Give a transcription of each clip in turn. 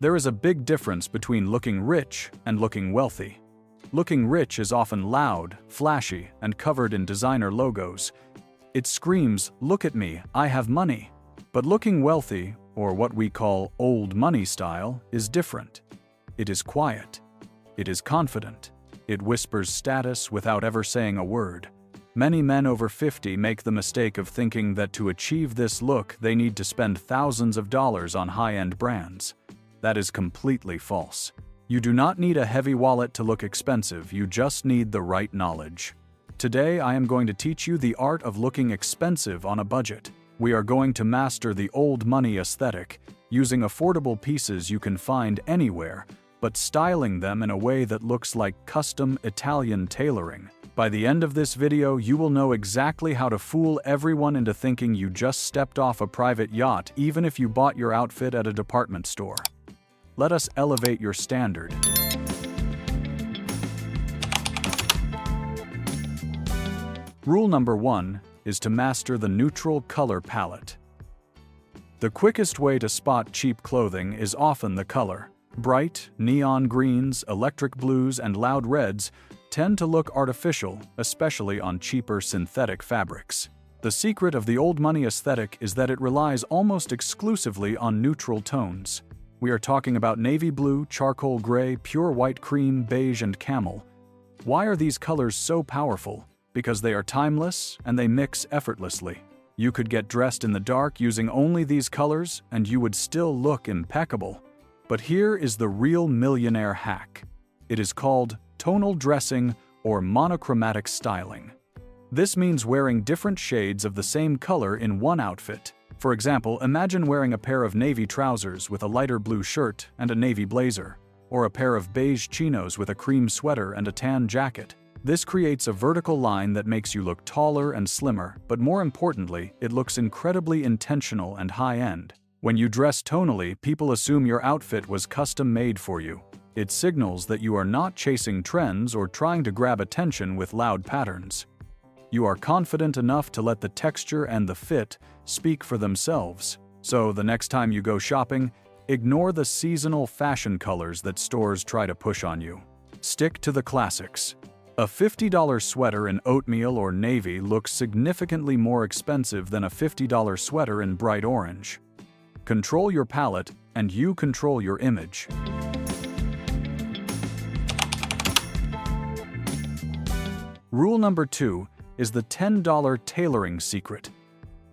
There is a big difference between looking rich and looking wealthy. Looking rich is often loud, flashy, and covered in designer logos. It screams, "Look at me, I have money." But looking wealthy, or what we call old money style, is different. It is quiet. It is confident. It whispers status without ever saying a word. Many men over 50 make the mistake of thinking that to achieve this look they need to spend thousands of dollars on high-end brands. That is completely false. You do not need a heavy wallet to look expensive, you just need the right knowledge. Today I am going to teach you the art of looking expensive on a budget. We are going to master the old money aesthetic, using affordable pieces you can find anywhere, but styling them in a way that looks like custom Italian tailoring. By the end of this video, you will know exactly how to fool everyone into thinking you just stepped off a private yacht, even if you bought your outfit at a department store. Let us elevate your standard. Rule number 1 is to master the neutral color palette. The quickest way to spot cheap clothing is often the color. Bright, neon greens, electric blues, and loud reds tend to look artificial, especially on cheaper synthetic fabrics. The secret of the old money aesthetic is that it relies almost exclusively on neutral tones. We are talking about navy blue, charcoal gray, pure white cream, beige, and camel. Why are these colors so powerful? Because they are timeless and they mix effortlessly. You could get dressed in the dark using only these colors and you would still look impeccable. But here is the real millionaire hack. It is called tonal dressing or monochromatic styling. This means wearing different shades of the same color in one outfit. For example, imagine wearing a pair of navy trousers with a lighter blue shirt and a navy blazer, or a pair of beige chinos with a cream sweater and a tan jacket. This creates a vertical line that makes you look taller and slimmer, but more importantly, it looks incredibly intentional and high-end. When you dress tonally, people assume your outfit was custom-made for you. It signals that you are not chasing trends or trying to grab attention with loud patterns. You are confident enough to let the texture and the fit speak for themselves. So the next time you go shopping, ignore the seasonal fashion colors that stores try to push on you. Stick to the classics. A $50 sweater in oatmeal or navy looks significantly more expensive than a $50 sweater in bright orange. Control your palette, and you control your image. Rule number 2 is the $10 tailoring secret.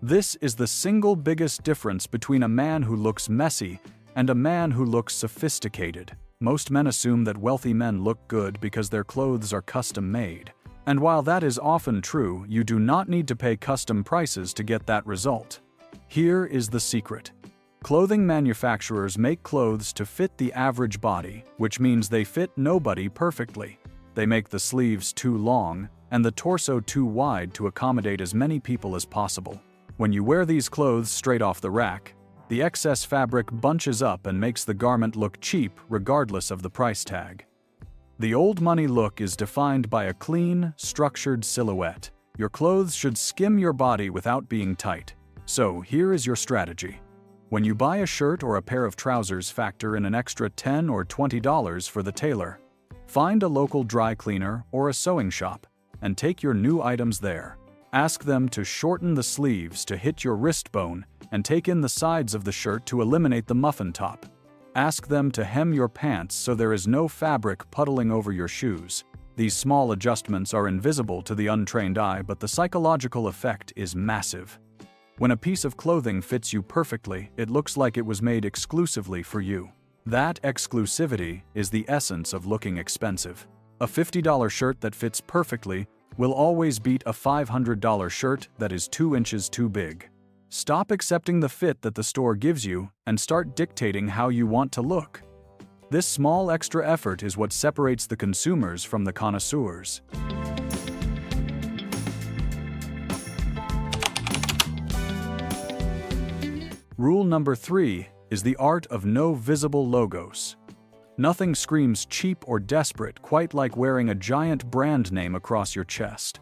This is the single biggest difference between a man who looks messy and a man who looks sophisticated. Most men assume that wealthy men look good because their clothes are custom-made. And while that is often true, you do not need to pay custom prices to get that result. Here is the secret. Clothing manufacturers make clothes to fit the average body, which means they fit nobody perfectly. They make the sleeves too long and the torso too wide to accommodate as many people as possible. When you wear these clothes straight off the rack, the excess fabric bunches up and makes the garment look cheap regardless of the price tag. The old money look is defined by a clean, structured silhouette. Your clothes should skim your body without being tight. So here is your strategy. When you buy a shirt or a pair of trousers, factor in an extra $10 or $20 for the tailor. Find a local dry cleaner or a sewing shop and take your new items there. Ask them to shorten the sleeves to hit your wrist bone and take in the sides of the shirt to eliminate the muffin top. Ask them to hem your pants so there is no fabric puddling over your shoes. These small adjustments are invisible to the untrained eye, but the psychological effect is massive. When a piece of clothing fits you perfectly, it looks like it was made exclusively for you. That exclusivity is the essence of looking expensive. A $50 shirt that fits perfectly will always beat a $500 shirt that is 2 inches too big. Stop accepting the fit that the store gives you and start dictating how you want to look. This small extra effort is what separates the consumers from the connoisseurs. Rule number 3 is the art of no visible logos. Nothing screams cheap or desperate quite like wearing a giant brand name across your chest.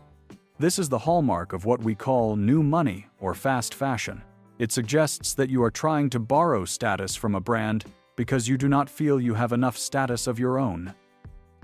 This is the hallmark of what we call new money or fast fashion. It suggests that you are trying to borrow status from a brand because you do not feel you have enough status of your own.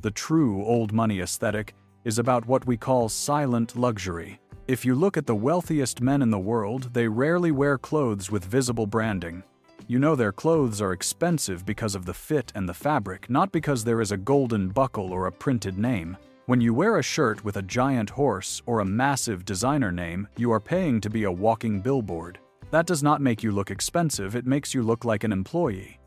The true old money aesthetic is about what we call silent luxury. If you look at the wealthiest men in the world, they rarely wear clothes with visible branding. You know their clothes are expensive because of the fit and the fabric, not because there is a golden buckle or a printed name. When you wear a shirt with a giant horse or a massive designer name, you are paying to be a walking billboard. That does not make you look expensive, it makes you look like an employee.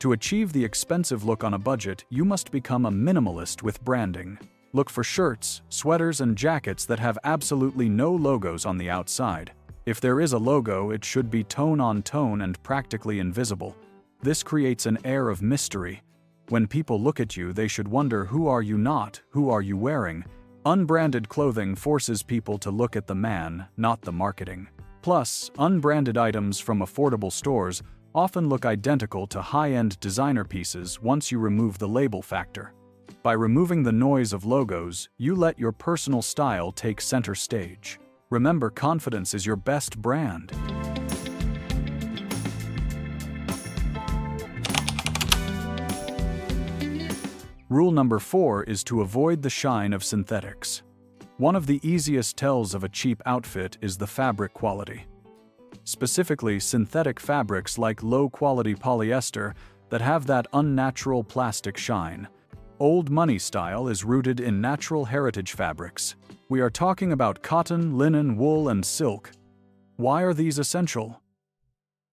To achieve the expensive look on a budget, you must become a minimalist with branding. Look for shirts, sweaters, and jackets that have absolutely no logos on the outside. If there is a logo, it should be tone on tone and practically invisible. This creates an air of mystery. When people look at you, they should wonder, who are you not, who are you wearing? Unbranded clothing forces people to look at the man, not the marketing. Plus, unbranded items from affordable stores often look identical to high-end designer pieces once you remove the label factor. By removing the noise of logos, you let your personal style take center stage. Remember, confidence is your best brand. Rule number 4 is to avoid the shine of synthetics. One of the easiest tells of a cheap outfit is the fabric quality. Specifically, synthetic fabrics like low-quality polyester that have that unnatural plastic shine. Old money style is rooted in natural heritage fabrics. We are talking about cotton, linen, wool, and silk. Why are these essential?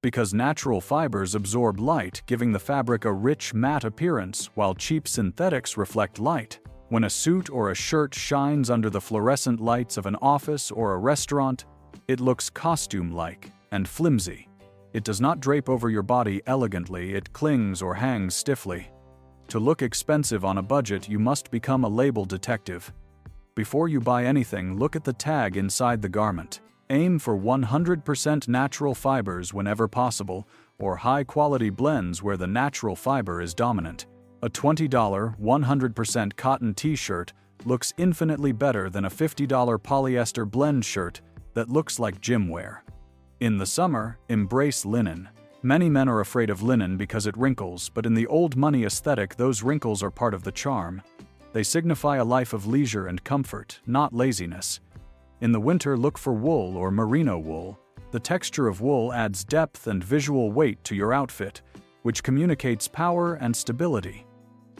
Because natural fibers absorb light, giving the fabric a rich, matte appearance, while cheap synthetics reflect light. When a suit or a shirt shines under the fluorescent lights of an office or a restaurant, it looks costume-like and flimsy. It does not drape over your body elegantly, it clings or hangs stiffly. To look expensive on a budget, you must become a label detective. Before you buy anything, look at the tag inside the garment. Aim for 100% natural fibers whenever possible, or high-quality blends where the natural fiber is dominant. A $20, 100% cotton t-shirt looks infinitely better than a $50 polyester blend shirt that looks like gym wear. In the summer, embrace linen. Many men are afraid of linen because it wrinkles, but in the old money aesthetic, those wrinkles are part of the charm. They signify a life of leisure and comfort, not laziness. In the winter, look for wool or merino wool. The texture of wool adds depth and visual weight to your outfit, which communicates power and stability.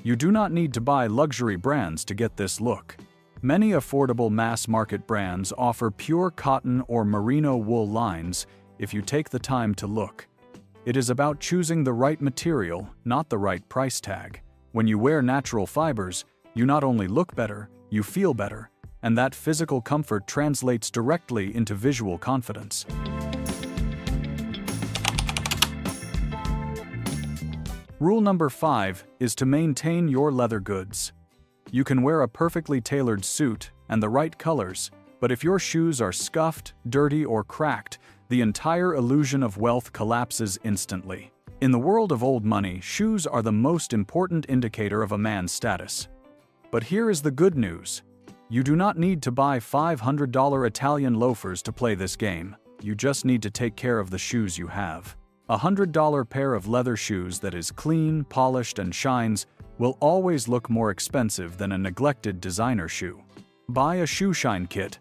You do not need to buy luxury brands to get this look. Many affordable mass-market brands offer pure cotton or merino wool lines if you take the time to look. It is about choosing the right material, not the right price tag. When you wear natural fibers, you not only look better, you feel better, and that physical comfort translates directly into visual confidence. Rule number 5 is to maintain your leather goods. You can wear a perfectly tailored suit and the right colors, but if your shoes are scuffed, dirty, or cracked, the entire illusion of wealth collapses instantly. In the world of old money, shoes are the most important indicator of a man's status. But here is the good news. You do not need to buy $500 Italian loafers to play this game. You just need to take care of the shoes you have. A $100 pair of leather shoes that is clean, polished, and shines will always look more expensive than a neglected designer shoe. Buy a shoe shine kit.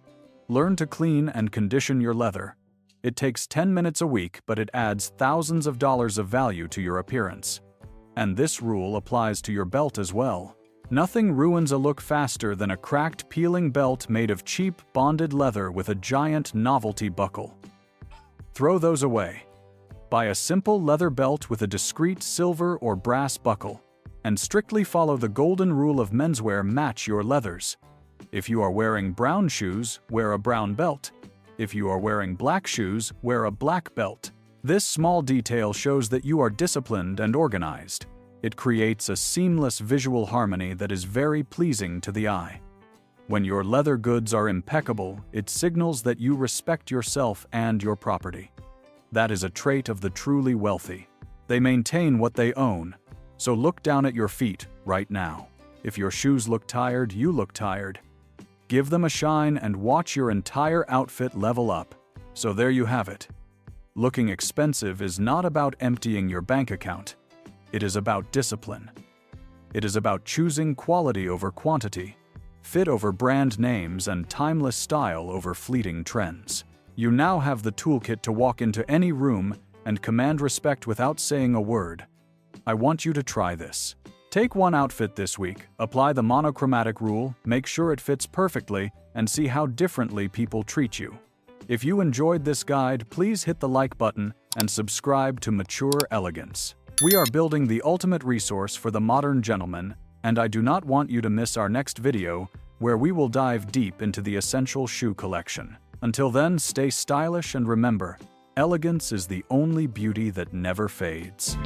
Learn to clean and condition your leather. It takes 10 minutes a week, but it adds thousands of dollars of value to your appearance. And this rule applies to your belt as well. Nothing ruins a look faster than a cracked, peeling belt made of cheap, bonded leather with a giant novelty buckle. Throw those away. Buy a simple leather belt with a discreet silver or brass buckle, and strictly follow the golden rule of menswear: match your leathers. If you are wearing brown shoes, wear a brown belt. If you are wearing black shoes, wear a black belt. This small detail shows that you are disciplined and organized. It creates a seamless visual harmony that is very pleasing to the eye. When your leather goods are impeccable, it signals that you respect yourself and your property. That is a trait of the truly wealthy. They maintain what they own. So look down at your feet right now. If your shoes look tired, you look tired. Give them a shine and watch your entire outfit level up. So there you have it. Looking expensive is not about emptying your bank account. It is about discipline. It is about choosing quality over quantity, fit over brand names, and timeless style over fleeting trends. You now have the toolkit to walk into any room and command respect without saying a word. I want you to try this. Take one outfit this week, apply the monochromatic rule, make sure it fits perfectly, and see how differently people treat you. If you enjoyed this guide, please hit the like button and subscribe to Mature Elegance. We are building the ultimate resource for the modern gentleman, and I do not want you to miss our next video, where we will dive deep into the essential shoe collection. Until then, stay stylish and remember, elegance is the only beauty that never fades.